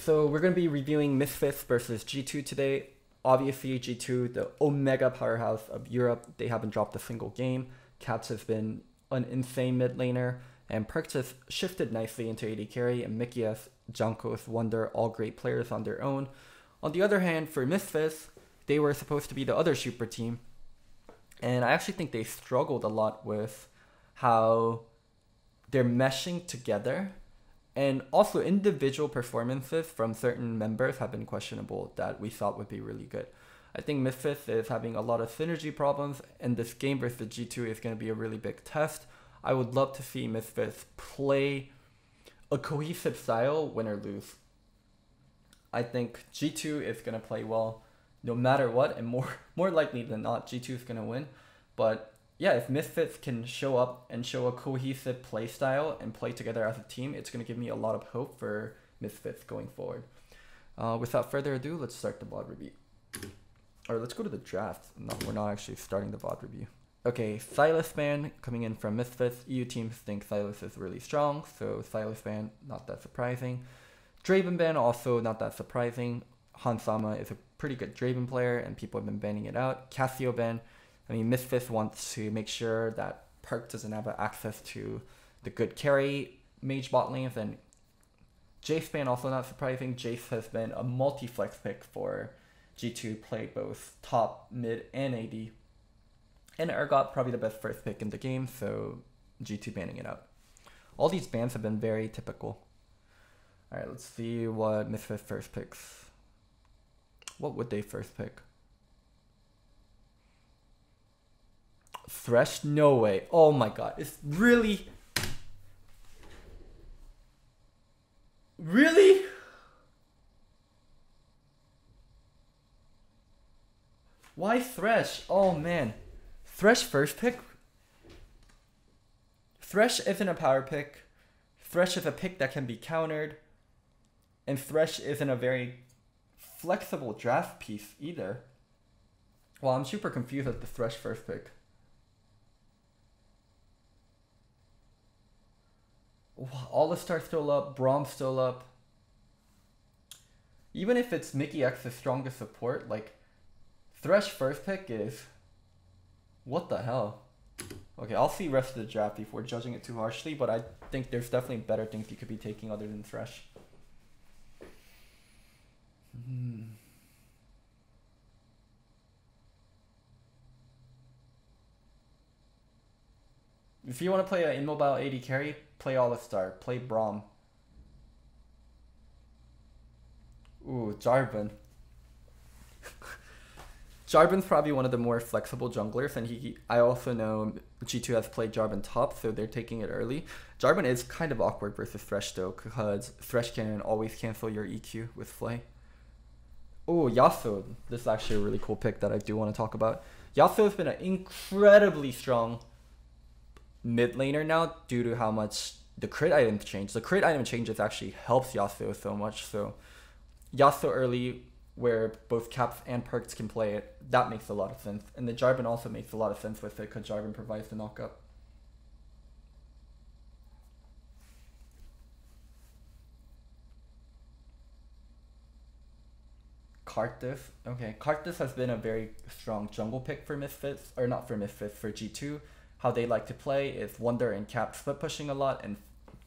So we're going to be reviewing Misfit versus G2 today. Obviously, G2, the Omega powerhouse of Europe, they haven't dropped a single game. Caps has been an insane mid laner, and Perks has shifted nicely into AD carry, and Mikyx, Jankos, Wonder, all great players on their own. On the other hand, for Misfits, they were supposed to be the other super team, and I actually think they struggled a lot with how they're meshing together. And also individual performances from certain members have been questionable that we thought would be really good. I think Misfit is having a lot of synergy problems, and this game versus G2 is going to be a really big test. I would love to see Misfit play a cohesive style, win or lose. I think G2 is going to play well no matter what, and more likely than not, G2 is going to win. But yeah, if Misfits can show up and show a cohesive play style and play together as a team, it's going to give me a lot of hope for Misfits going forward. Without further ado, let's start the VOD review. Or let's go to the draft. No, we're not actually starting the VOD review. Okay, Sylas ban coming in from Misfits. EU teams think Sylas is really strong, so Sylas ban, not that surprising. Draven ban, also not that surprising. Hansama is a pretty good Draven player, and people have been banning it out. Cassio ban. I mean, Misfit wants to make sure that Perk doesn't have access to the good carry mage bot lanes, and Jace ban, also not surprising. Jace has been a multi-flex pick for G2, play both top, mid, and AD. And Urgot, probably the best first pick in the game, so G2 banning it out. All these bans have been very typical. Alright, let's see what Misfit first picks. What would they first pick? Thresh? No way. Oh my god. It's really... Really? Why Thresh? Oh man. Thresh first pick? Thresh isn't a power pick. Thresh is a pick that can be countered. And Thresh isn't a very flexible draft piece either. Well, I'm super confused at the Thresh first pick. Alistar still up, Braum still up. Even if it's Mikyx's strongest support, like, Thresh first pick is... What the hell? Okay, I'll see rest of the draft before judging it too harshly, but I think there's definitely better things you could be taking other than Thresh. If you want to play an immobile AD carry, play Alistar, play Braum. Ooh, Jarvan. Jarvan's probably one of the more flexible junglers, and I also know G2 has played Jarvan top, so they're taking it early. Jarvan is kind of awkward versus Thresh though, because Thresh can always cancel your EQ with Flay. Oh, Yasuo. This is actually a really cool pick that I do want to talk about. Yasuo has been an incredibly strong mid laner now due to how much the crit items change. The crit item changes actually helps Yasuo so much, so Yasuo early, where both Caps and Perks can play it, that makes a lot of sense. And the Jarvan also makes a lot of sense with it because Jarvan provides the knockup. Karthus. Okay, Karthus has been a very strong jungle pick for Misfits, or not for Misfits, for G2. How they like to play is Wonder and Cap split pushing a lot, and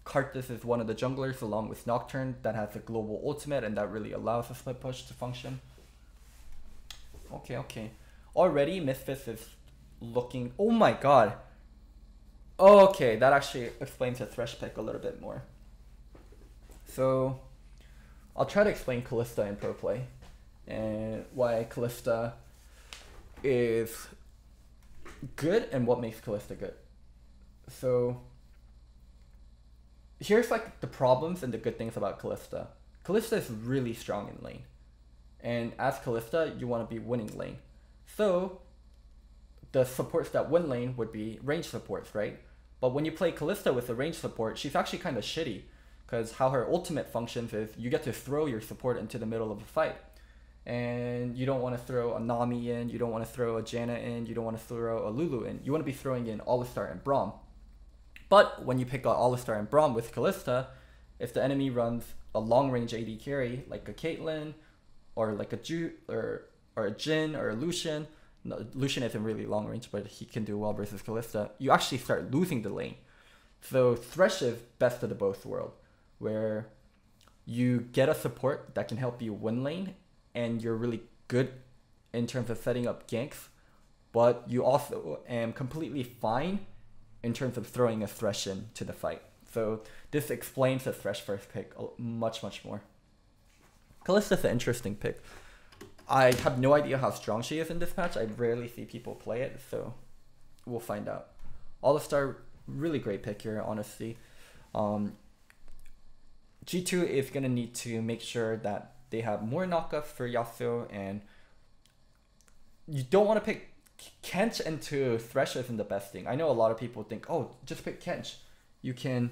Karthus is one of the junglers along with Nocturne that has a global ultimate, and that really allows a split push to function. Okay. Already Misfits is looking... Oh my god. Okay, that actually explains the Thresh pick a little bit more. So, I'll try to explain Kalista in pro play, and why Kalista is good and what makes Kalista good. So, here's like the problems and the good things about Kalista. Kalista is really strong in lane. And as Kalista, you want to be winning lane. So, the supports that win lane would be range supports, right? But when you play Kalista with a range support, she's actually kind of shitty. Because how her ultimate functions is you get to throw your support into the middle of a fight. And you don't want to throw a Nami in, you don't want to throw a Janna in, you don't want to throw a Lulu in. You want to be throwing in Alistar and Braum. But when you pick out Alistar and Braum with Kalista, if the enemy runs a long range AD carry like a Caitlyn or like a or a Jhin or a Lucian. No, Lucian isn't really long range, but he can do well versus Kalista. You actually start losing the lane. So Thresh is best of the both world, where you get a support that can help you win lane, and you're really good in terms of setting up ganks, but you also am completely fine in terms of throwing a Thresh into the fight. So this explains the Thresh first pick much more. Kalista's an interesting pick. I have no idea how strong she is in this patch. I rarely see people play it, so we'll find out. All-Star, really great pick here, honestly. G2 is going to need to make sure that they have more knockups for Yasuo, and you don't want to pick Kench into Thresh isn't the best thing. I know a lot of people think, oh, just pick Kench. You can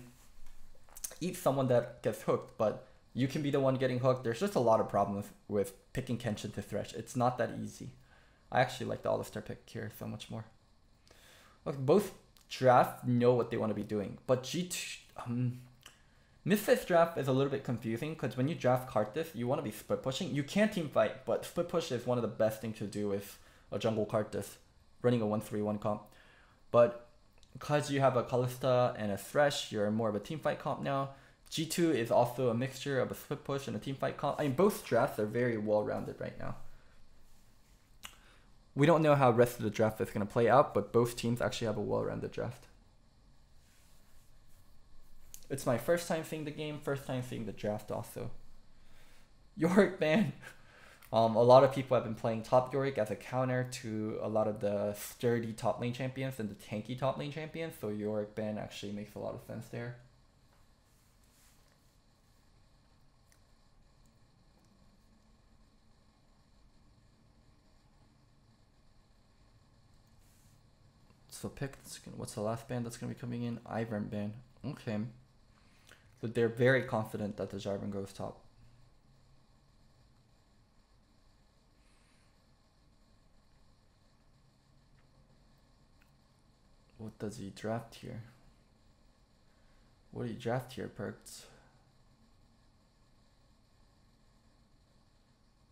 eat someone that gets hooked, but you can be the one getting hooked. There's just a lot of problems with picking Kench into Thresh. It's not that easy. I actually like the All-Star pick here so much more. Look, both draft know what they want to be doing, but G2... Misfit's draft is a little bit confusing because when you draft Karthus, you want to be split pushing. You can team fight, but split push is one of the best things to do with a jungle Karthus, running a 1-3-1 comp. But because you have a Kalista and a Thresh, you're more of a team fight comp now. G2 is also a mixture of a split push and a team fight comp. I mean, both drafts are very well-rounded right now. We don't know how the rest of the draft is going to play out, but both teams actually have a well-rounded draft. It's my first time seeing the game, first time seeing the draft also. Yorick ban. A lot of people have been playing top Yorick as a counter to a lot of the sturdy top lane champions and the tanky top lane champions, so Yorick ban actually makes a lot of sense there. So pick, what's the last ban that's going to be coming in? Ivern ban. Okay. So they're very confident that the Jarvan goes top. What does he draft here? What do you draft here, Perks?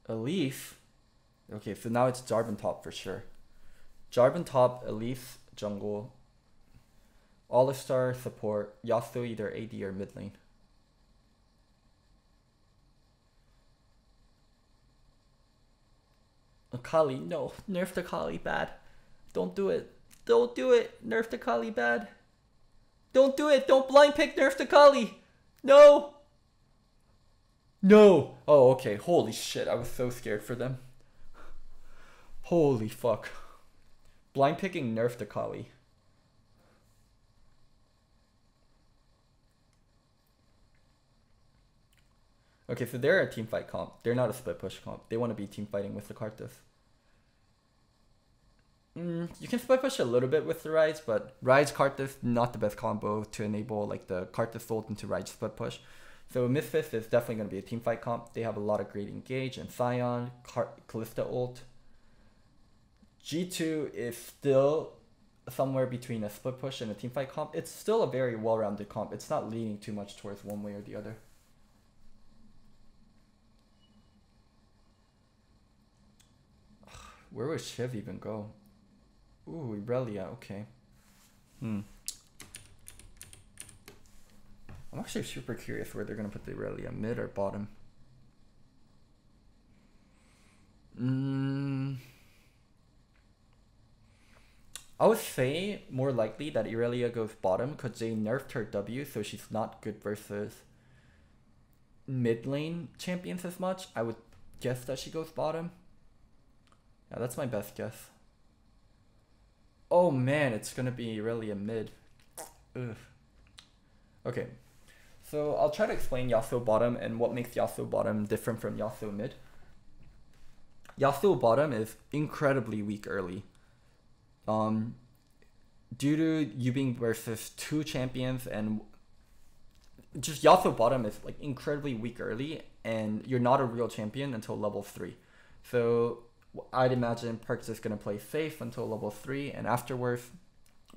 Elise? Okay, so now it's Jarvan top for sure. Jarvan top, Elise, jungle. All-Star support, Yasuo either AD or mid lane. Akali, no. Nerf the Akali, bad. Don't do it. Don't do it. Nerf the Akali, bad. Don't do it. Don't blind pick Nerf the Akali. No. No. Oh, okay. Holy shit. I was so scared for them. Holy fuck. Blind picking Nerf the Akali. Okay, so they're a team fight comp. They're not a split push comp. They want to be team fighting with the Karthus. You can split push a little bit with the Ryze, but Ryze Karthus not the best combo to enable like the Karthus ult into Ryze split push. So Misfit is definitely going to be a team fight comp. They have a lot of great engage and Sion, Kalista ult. G2 is still somewhere between a split push and a team fight comp. It's still a very well-rounded comp. It's not leaning too much towards one way or the other. Where would Shiv even go? Ooh, Irelia, okay. I'm actually super curious where they're going to put the Irelia, mid or bottom. I would say more likely that Irelia goes bottom because they nerfed her W, so she's not good versus mid lane champions as much. I would guess that she goes bottom. Yeah, that's my best guess. Oh man, it's gonna be really a mid. Ugh. Okay, so I'll try to explain Yasuo bottom and what makes Yasuo bottom different from Yasuo mid. Yasuo bottom is incredibly weak early. Due to you being versus two champions and just Yasuo bottom is like incredibly weak early, and you're not a real champion until level 3. So I'd imagine Perks is going to play safe until level 3, and afterwards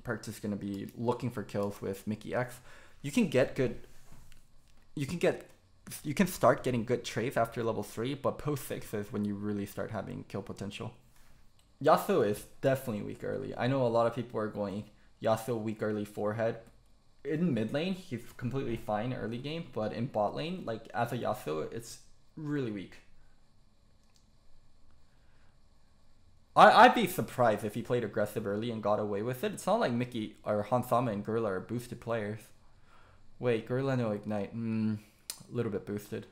Perks is going to be looking for kills with Mickey X. You can get you can start getting good trades after level 3, but post 6 is when you really start having kill potential. Yasuo is definitely weak early. I know a lot of people are going Yasuo weak early forehead. In mid lane, he's completely fine early game, but in bot lane, like as a Yasuo, it's really weak. I'd be surprised if he played aggressive early and got away with it. It's not like Mickey or Hansama and Gorilla are boosted players. Wait, Gorilla no ignite. A little bit boosted.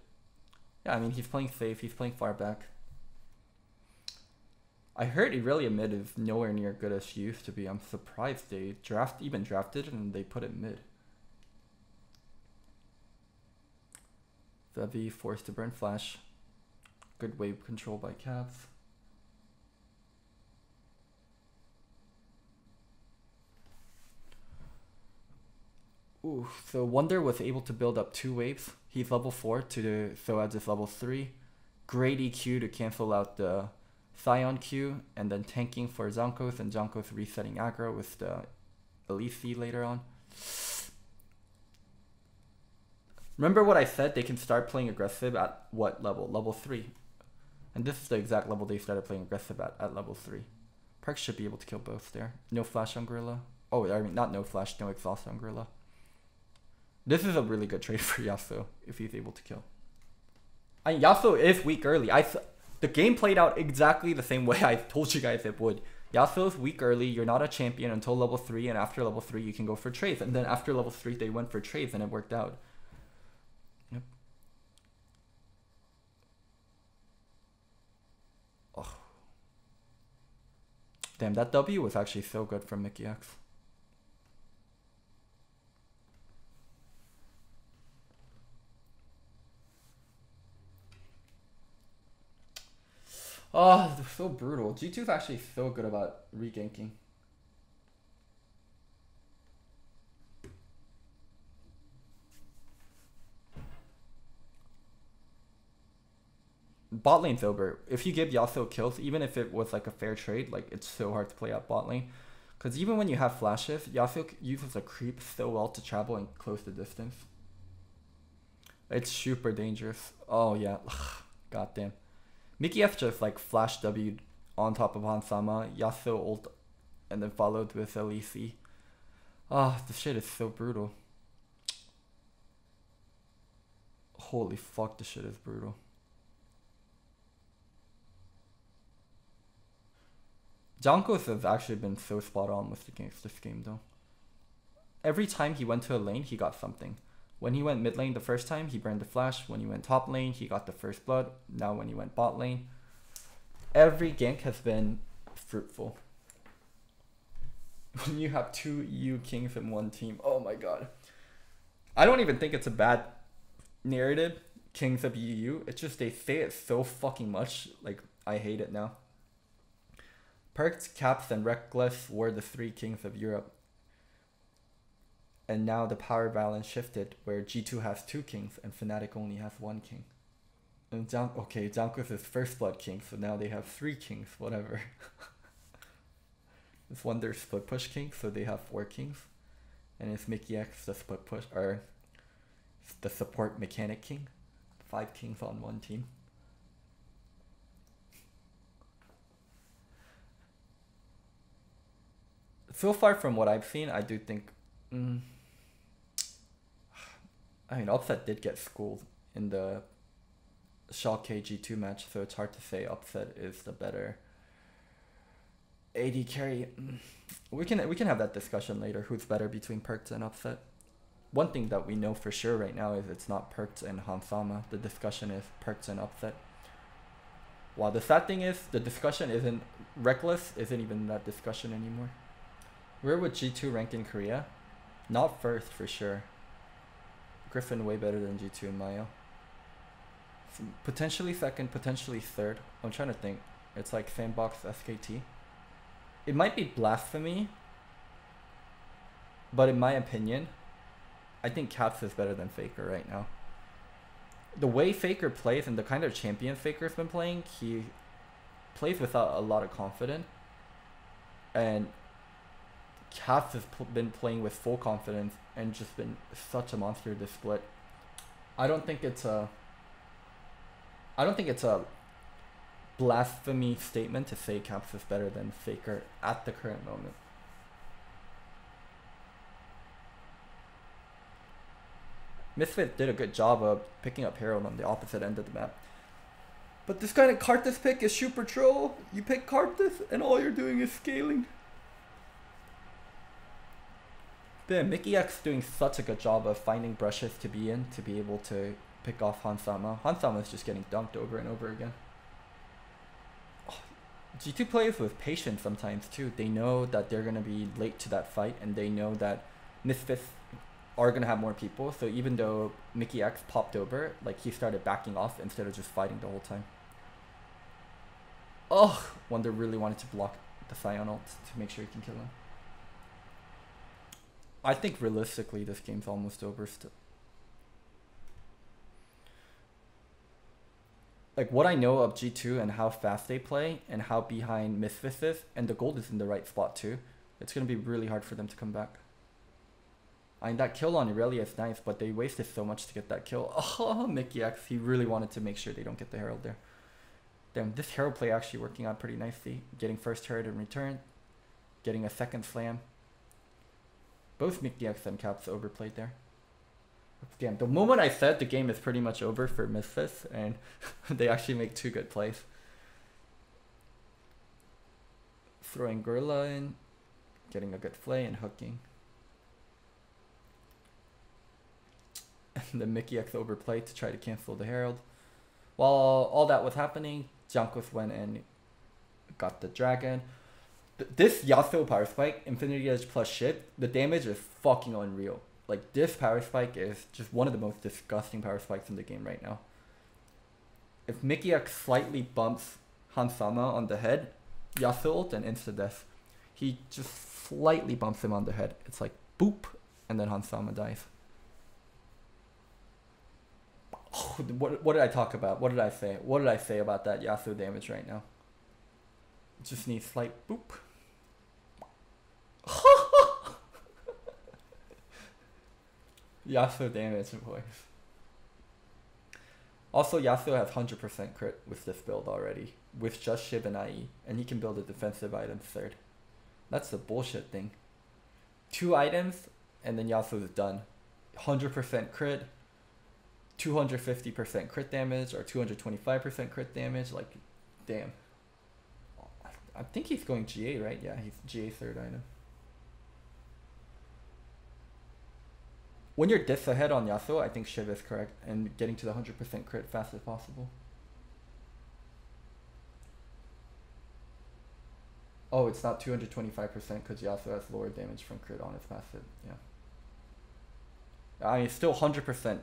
Yeah, I mean, he's playing safe. He's playing far back. I heard Irelia mid is nowhere near good as she used to be. I'm surprised they even drafted it and they put it mid. Vevi forced to burn flash. Good wave control by Cavs. Ooh, so Wonder was able to build up 2 waves. He's level 4 to the Thoad's is level 3. Great EQ to cancel out the Scion Q, and then tanking for Zankos, and Zankos resetting aggro with the LEC later on. Remember what I said? They can start playing aggressive at what level? Level 3. And this is the exact level they started playing aggressive at level 3. Perk should be able to kill both there. No flash on Gorilla. Oh, I mean, not no flash, no exhaust on Gorilla. This is a really good trade for Yasuo if he's able to kill. Yasuo is weak early. The game played out exactly the same way I told you guys it would. Yasuo's weak early. You're not a champion until level 3, and after level 3 you can go for trades. And then after level 3 they went for trades and it worked out. Yep. Oh. Damn, that W was actually so good from Mickey X. Oh, they're so brutal. G2 is actually so good about re-ganking. Bot lane's over. If you give Yasuo kills, even if it was like a fair trade, like it's so hard to play out bot lane. Because even when you have flashes, Yasuo uses a creep so well to travel and close the distance. It's super dangerous. Oh yeah, goddamn. Mickey F just like flash W on top of Hansama, Yasuo ult, and then followed with LEC. Ah, this shit is so brutal. Holy fuck, this shit is brutal. Jankos has actually been so spot on with this game though. Every time he went to a lane, he got something. When he went mid lane the first time, he burned the flash. When he went top lane, he got the first blood. Now when he went bot lane, every gank has been fruitful. When you have 2 EU kings in one team, oh my god. I don't even think it's a bad narrative, kings of EU. It's just they say it so fucking much, like I hate it now. Perked, Caps, and Reckless were the 3 kings of Europe. And now the power balance shifted where G2 has 2 kings and Fnatic only has 1 king. And Jankos is first blood king, so now they have 3 kings, whatever. This Wonder split push king, so they have 4 kings. And it's Mickey X the split push, or the support mechanic king. 5 kings on 1 team. So far from what I've seen, I do think I mean, Upset did get schooled in the Shock KG2 match, so it's hard to say Upset is the better AD carry. We can have that discussion later, who's better between Perked and Upset. One thing that we know for sure right now is it's not Perked and Hansama. The discussion is Perked and Upset. While the sad thing is, the discussion isn't Reckless, isn't even that discussion anymore. Where would G2 rank in Korea? Not first for sure. Griffin way better than G2 in Mayo. Potentially second, potentially third. I'm trying to think. It's like Sandbox, SKT. It might be blasphemy, but in my opinion, I think Caps is better than Faker right now. The way Faker plays and the kind of champion Faker's been playing, he plays without a lot of confidence. And Caps has been playing with full confidence and just been such a monster this split. I don't think it's a blasphemy statement to say Caps is better than Faker at the current moment. Misfit did a good job of picking up Herald on the opposite end of the map. But this kind of Karthus pick is super troll. You pick Karthus and all you're doing is scaling. Damn, Mickey X doing such a good job of finding brushes to be in to be able to pick off Hansama. Hansama is just getting dunked over and over again. G2 plays with patience sometimes too. They know that they're going to be late to that fight, and they know that Misfits are going to have more people. So even though Mickey X popped over, like, he started backing off instead of just fighting the whole time. Oh, Wonder really wanted to block the Scion ult to make sure he can kill him. I think realistically this game's almost over still. Like, what I know of G2 and how fast they play and how behind Misfits is, and the gold is in the right spot too, it's going to be really hard for them to come back. I mean, that kill on Irelia is nice, but they wasted so much to get that kill. Oh, Mickey X, he really wanted to make sure they don't get the Herald there. Damn, this Herald play actually working out pretty nicely. Getting first turret in return, getting a second slam. Both Mickey X and Caps overplayed there. Damn, the moment I said the game is pretty much over for Misfits, and they actually make two good plays. Throwing Gorilla in, getting a good play and hooking. And then Mickey X overplayed to try to cancel the Herald. While all that was happening, Jankos went and got the Dragon. This Yasuo power spike, Infinity Edge plus shit, the damage is fucking unreal. Like, this power spike is just one of the most disgusting power spikes in the game right now. If Mickey X slightly bumps Hansama on the head, Yasuo ult and insta-death. He just slightly bumps him on the head. It's like, boop, and then Hansama dies. Oh, what did I talk about? What did I say? What did I say about that Yasuo damage right now? It just needs slight boop. Yasuo damage, boys. Also, Yasuo has 100% crit with this build already, with just Shiv and IE, and he can build a defensive item third. That's the bullshit thing. 2 items, and then Yasuo is done. 100% crit, 250% crit damage, or 225% crit damage. Like, damn. I think he's going GA, right? Yeah, he's GA third item. When you're this ahead on Yasuo, I think Shiv is correct, and getting to the 100% crit fast as possible. Oh, it's not 225% because Yasuo has lower damage from crit on his passive. Yeah. I mean, it's still 100%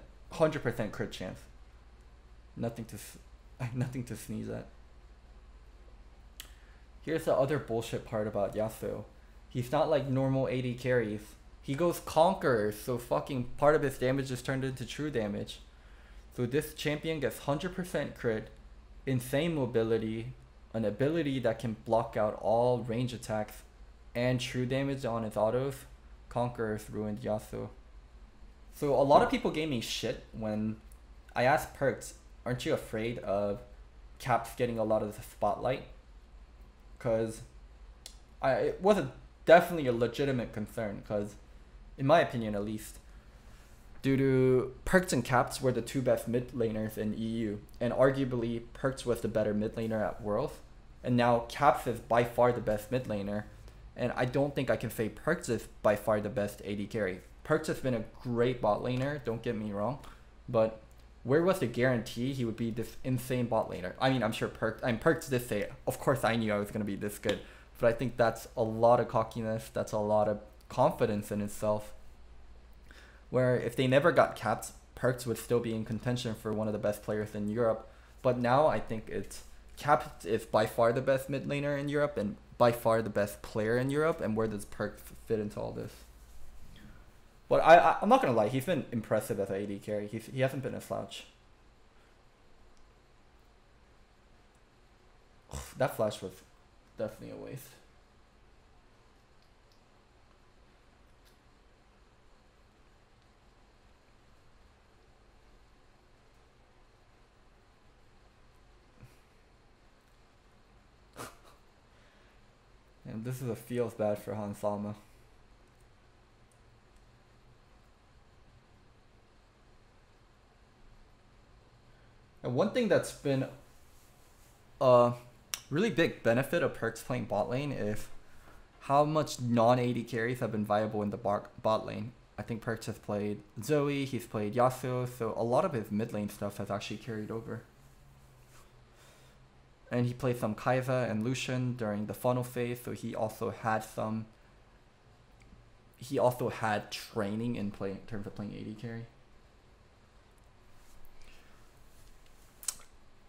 crit chance. Nothing to sneeze at. Here's the other bullshit part about Yasuo. He's not like normal AD carries. He goes Conqueror, so fucking part of his damage is turned into true damage. So this champion gets 100% crit, insane mobility, an ability that can block out all range attacks, and true damage on his autos. Conqueror's ruined Yasuo. So a lot of people gave me shit when I asked Perks, aren't you afraid of Caps getting a lot of the spotlight? Because it was definitely a legitimate concern, because in my opinion at least, due to Perks and Caps were the 2 best mid laners in EU, and arguably Perks was the better mid laner at Worlds, and now Caps is by far the best mid laner, and I don't think I can say Perks is by far the best AD carry. Perks has been a great bot laner, don't get me wrong, but where was the guarantee he would be this insane bot laner? I mean, I'm sure Perks did say, of course I knew I was going to be this good, but I think that's a lot of cockiness, that's a lot of confidence in itself, where if they never got Caps, Perks would still be in contention for one of the best players in Europe. But now I think Caps is by far the best mid laner in Europe and by far the best player in Europe, and where does Perks fit into all this? But I'm not gonna lie, he's been impressive as an AD carry. He hasn't been a slouch. That flash was definitely a waste. And this is a feels bad for Hansama. And one thing that's been a really big benefit of Perkz playing bot lane is how much non-AD carries have been viable in the bot lane. I think Perkz has played Zoe, he's played Yasuo, so a lot of his mid lane stuff has actually carried over. And he played some Kai'Sa and Lucian during the funnel phase, so he also had training in terms of playing AD carry.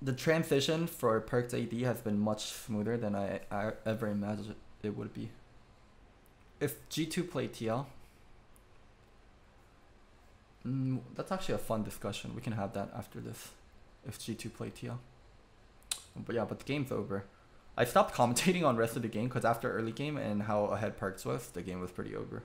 The transition for Perkz AD has been much smoother than I ever imagined it would be. If G2 played TL, that's actually a fun discussion. We can have that after this. If G2 played TL. But yeah, but the game's over. I stopped commentating on rest of the game because after early game and how ahead Perkz was, the game was pretty over.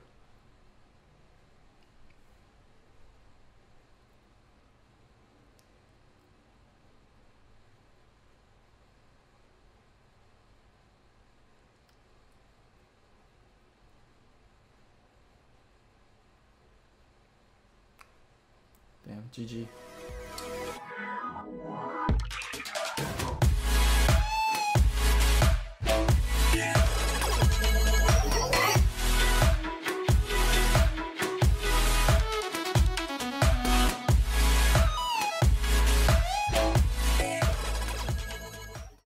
Damn, GG.